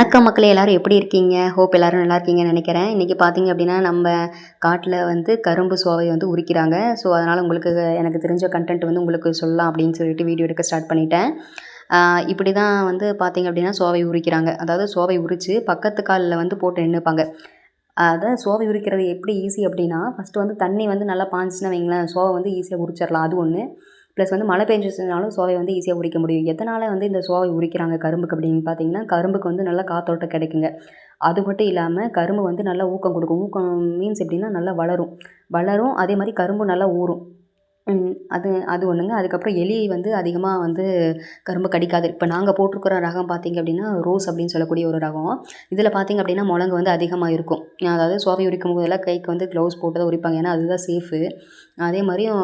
வணக்கம் மக்களே, எல்லாரும் எப்படி இருக்கீங்க? ஹோப் எல்லாரும் நல்லா இருக்கீங்கன்னு நினைக்கிறேன். இன்றைக்கி பார்த்தீங்க அப்படின்னா நம்ம காட்டில் வந்து கரும்பு சுவை வந்து உரிக்கிறாங்க. ஸோ அதனால் உங்களுக்கு எனக்கு தெரிஞ்ச கண்டென்ட் வந்து உங்களுக்கு சொல்லலாம் அப்படின்னு சொல்லிட்டு வீடியோ எடுக்க ஸ்டார்ட் பண்ணிட்டேன். இப்படி தான் வந்து பார்த்தீங்க அப்படின்னா சோவை உரிக்கிறாங்க. அதாவது சோவை உரித்து பக்கத்து காலில் வந்து போட்டு நின்றுப்பாங்க. அதான் சோவை உரிக்கிறது எப்படி ஈஸி அப்படின்னா, ஃபஸ்ட்டு வந்து தண்ணி வந்து நல்லா பாய்ஞ்சிச்சுன்னா வைங்களேன், சோவை வந்து ஈஸியாக உரிச்சிடலாம். அது ஒன்று. ப்ளஸ் வந்து மழை பெஞ்சிச்சுனாலும் சோவை வந்து ஈஸியாக உரிக்க முடியும். எதனால் வந்து இந்த சோவை உரிக்கிறாங்க கரும்புக்கு அப்படின்னு பார்த்தீங்கன்னா, கரும்புக்கு வந்து நல்லா காத்தோட்டம் கிடைக்குங்க. அது மட்டும் இல்லாமல் கரும்பு வந்து நல்லா ஊக்கம் கொடுக்கும். ஊக்கம் மீன்ஸ் எப்படின்னா நல்லா வளரும். வளரும் அதே மாதிரி கரும்பும் நல்லா ஊறும். அது அது ஒன்றுங்க. அதுக்கப்புறம் எலி வந்து அதிகமாக வந்து கரும்பு கடிக்காது. இப்போ நாங்கள் போட்டிருக்கிற ரகம் பார்த்தீங்க அப்படின்னா, ரோஸ் அப்படின்னு சொல்லக்கூடிய ஒரு ரகம். இதில் பார்த்தீங்க அப்படின்னா முழங்கு வந்து அதிகமாக இருக்கும். அதாவது சோவை உரிக்கும் போதெல்லாம் கைக்கு வந்து க்ளவுஸ் போட்டு தான் உரிப்பாங்க. ஏன்னா அதுதான் சேஃபு. அதே மாதிரியும்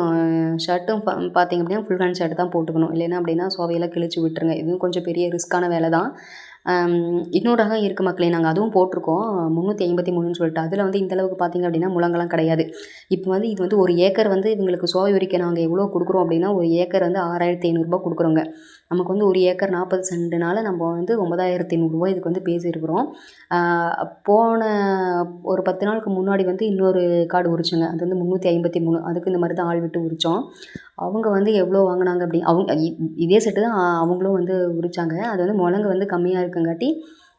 ஷர்ட்டும் பார்த்தீங்க அப்படின்னா ஃபுல் ஹேண்ட் ஷர்ட் தான் போட்டுக்கணும். இல்லைன்னா அப்படின்னா சோவையெல்லாம் கிழிச்சு விட்டுருங்க. இதுவும் கொஞ்சம் பெரிய ரிஸ்க்கான வேலை தான். இன்னொரு ரகம் இருக்குது மக்களே, நாங்கள் அதுவும் போட்டிருக்கோம். 353ன்னு சொல்லிட்டு. அதில் வந்து இந்த அளவுக்கு பார்த்தீங்க அப்படின்னா முழங்கெல்லாம் கிடையாது. இப்போ வந்து இது வந்து 1 ஏக்கர் வந்து இவங்களுக்கு சோவை உரிக்க நாங்கள் எவ்வளோ கொடுக்குறோம் அப்படின்னா, 1 ஏக்கர் வந்து ரூ. 6,500 கொடுக்குறோங்க. நமக்கு வந்து 1 ஏக்கர் 40 சென்டுனால நம்ம வந்து ரூ. 9,800 இதுக்கு வந்து பேசியிருக்கிறோம். போன ஒரு 10 நாளுக்கு முன்னாடி வந்து இன்னொரு காடு உரிச்சோங்க. அது வந்து 353. அதுக்கு இந்த மாதிரி தான் ஆள் விட்டு உரித்தோம். அவங்க வந்து எவ்வளோ வாங்கினாங்க அப்படி அவங்க இதே செட்டு தான் அவங்களும் வந்து உரித்தாங்க. அது வந்து முழங்கு வந்து கம்மியாக இருக்கங்காட்டி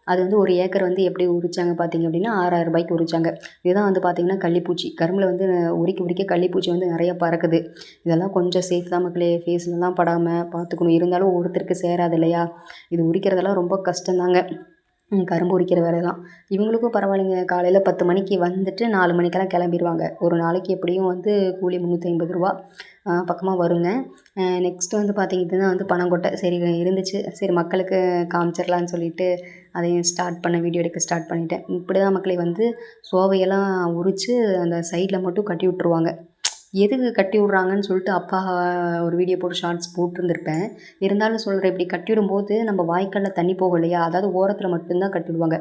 அது வந்து 1 ஏக்கர் வந்து எப்படி உரித்தாங்க பார்த்தீங்க அப்படின்னா, ரூ. 6,000 உரித்தாங்க. இதுதான் வந்து பார்த்திங்கன்னா கள்ளிப்பூச்சி. கரும்பில் வந்து உரிக்க உரிக்க கள்ளிப்பூச்சி வந்து நிறைய பறக்குது. இதெல்லாம் கொஞ்சம் சேஃப் தான் மக்களே. ஃபேஸ்லலாம் படாமல் பார்த்துக்கணும். இருந்தாலும் ஒருத்தருக்கு சேராது இல்லையா? இது உரிக்கிறதெல்லாம் ரொம்ப கஷ்டம்தாங்க. கரும்பு உரிக்கிற வேலைலாம். இவங்களுக்கும் பரவாயில்லைங்க. காலையில் 10 மணிக்கு வந்துட்டு 4 மணிக்கெல்லாம் கிளம்பிருவாங்க. ஒரு நாளைக்கு எப்படியும் வந்து கூலி ரூ. 350 பக்கமாக வருங்க. நெக்ஸ்ட்டு வந்து பார்த்திங்க இதுதான் வந்து பனங்கொட்டை. சரி இருந்துச்சு. சரி மக்களுக்கு காமிச்சிடலான்னு சொல்லிட்டு அதையும் வீடியோ எடுக்க ஸ்டார்ட் பண்ணிட்டேன். இப்படி தான் மக்களே வந்து சோவையெல்லாம் உரித்து அந்த சைடில் மட்டும் கட்டி விட்ருவாங்க. எதுக்கு கட்டி விட்றாங்கன்னு சொல்லிட்டு அப்பா ஒரு வீடியோ போட்டு ஷார்ட்ஸ் போட்டிருந்திருப்பேன். இருந்தாலும் சொல்கிறேன், இப்படி கட்டி விடும்போது நம்ம வாய்க்காலில் தண்ணி போகும் இல்லையா? அதாவது ஓரத்தில் மட்டும்தான் கட்டி விடுவாங்க.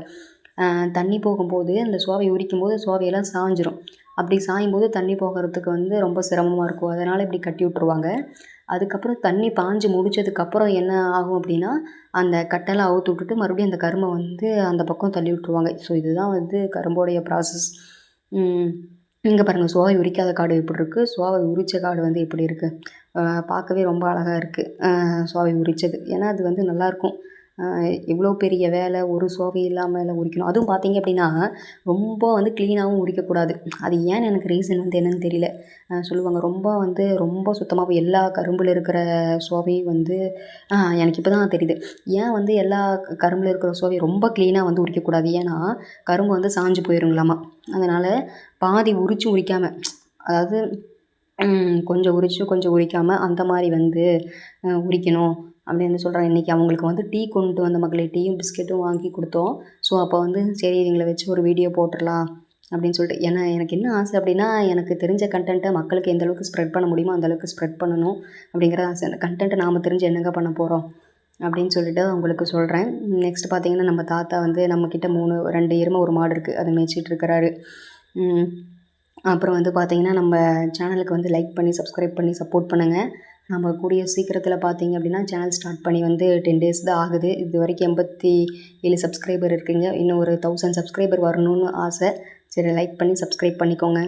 தண்ணி போகும்போது அந்த சோவை உரிக்கும்போது சோவையெல்லாம் சாஞ்சிரும். அப்படி சாயும்போது தண்ணி போகிறதுக்கு வந்து ரொம்ப சிரமமாக இருக்கும். அதனால் இப்படி கட்டி விட்ருவாங்க. அதுக்கப்புறம் தண்ணி பாய்ஞ்சு முடிச்சதுக்கப்புறம் என்ன ஆகும் அப்படின்னா, அந்த கட்டெல்லாம் அவுத்து விட்டுட்டு மறுபடியும் அந்த கரும்பை வந்து அந்த பக்கம் தள்ளி விட்ருவாங்க. ஸோ இதுதான் வந்து கரும்போடைய ப்ராசஸ். இங்கே பாருங்கள், சோவை உரிக்காத காடு எப்படி இருக்குது, சோவை உரித்த காடு வந்து எப்படி இருக்குது. பார்க்கவே ரொம்ப அழகாக இருக்குது சோவை உரித்தது. ஏன்னா அது வந்து நல்லாயிருக்கும். இவ்வளோ பெரிய வேலை ஒரு சோவை இல்லாமல் உரிக்கணும். அதுவும் பார்த்தீங்க அப்படின்னா ரொம்ப வந்து க்ளீனாகவும் உரிக்கக்கூடாது. அது ஏன்னு எனக்கு ரீசன் வந்து என்னென்னு தெரியல. சொல்லுவாங்க ரொம்ப சுத்தமாக எல்லா கரும்பில் இருக்கிற சோவையும் வந்து எனக்கு இப்போ தான் தெரியுது. ஏன் வந்து எல்லா கரும்பில் இருக்கிற சோவையும் ரொம்ப க்ளீனாக வந்து உரிக்கக்கூடாது. ஏன்னா கரும்பு வந்து சாஞ்சு போயிருங்களாமா. அதனால் பாதி உரிச்சும் உரிக்காமல், அதாவது கொஞ்சம் உரிச்சும் கொஞ்சம் உரிக்காமல் அந்த மாதிரி வந்து உரிக்கணும் அப்படின்னு சொல்கிறாங்க. இன்றைக்கி அவங்களுக்கு வந்து டீ கொண்டு வந்த மக்களே, டீயும் பிஸ்கெட்டும் வாங்கி கொடுத்தோம். ஸோ அப்போ வந்து சரி இவங்கள வச்சு ஒரு வீடியோ போட்டுடலாம் அப்படின்னு சொல்லிட்டு. ஏன்னா எனக்கு என்ன ஆசை அப்படின்னா, எனக்கு தெரிஞ்ச கண்டென்ட்டை மக்களுக்கு எந்த அளவுக்கு ஸ்ப்ரெட் பண்ண முடியுமோ அந்தளவுக்கு ஸ்ப்ரெட் பண்ணணும் அப்படிங்கிற ஆசை. அந்த கண்டென்ட்டை நாம் தெரிஞ்சு என்னங்க பண்ண போகிறோம் அப்படின்னு சொல்லிட்டு உங்களுக்கு சொல்கிறேன். நெக்ஸ்ட் பார்த்திங்கன்னா நம்ம தாத்தா வந்து நம்மக்கிட்ட 2 எருமை 1 மாடு இருக்குது. அதை மேய்ச்சிட்டு இருக்கிறாரு. அப்புறம் வந்து பார்த்திங்கன்னா நம்ம சேனலுக்கு வந்து லைக் பண்ணி சப்ஸ்கிரைப் பண்ணி சப்போர்ட் பண்ணுங்கள். நம்ம கூடிய சீக்கிரத்தில் பார்த்திங்க அப்படின்னா சேனல் ஸ்டார்ட் பண்ணி வந்து 10 டேஸ் தான் ஆகுது. இது வரைக்கும் 87 சப்ஸ்கிரைபர் இருக்குங்க. இன்னும் ஒரு 1000 சப்ஸ்கிரைபர் வரணும்னு ஆசை. சரி லைக் பண்ணி சப்ஸ்கிரைப் பண்ணிக்கோங்க.